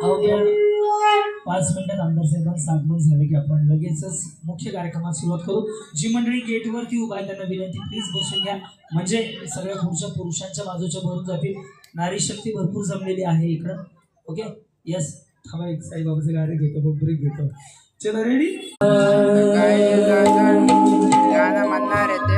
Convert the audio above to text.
अवघ्या 5 मिनिटात आमदार साहेबांचं आगमन झाले की आपण लगेचच मुख्य कार्यक्रमात सुरुवात करू. जी मंडळी गेटवरती उभा आहे त्यांना विनंती, प्लीज बसून घ्या, म्हणजे सगळ्या पुढच्या पुरुषांच्या बाजूच्या भरून जातील. नारी शक्ती भरपूर जमलेली आहे इकडं. Okay, yes. थांबा, एक साईबाबाचं गाणे घेतो, ब्रेक घेतो. चलो, रेडी. गाणं म्हणणार आहे ते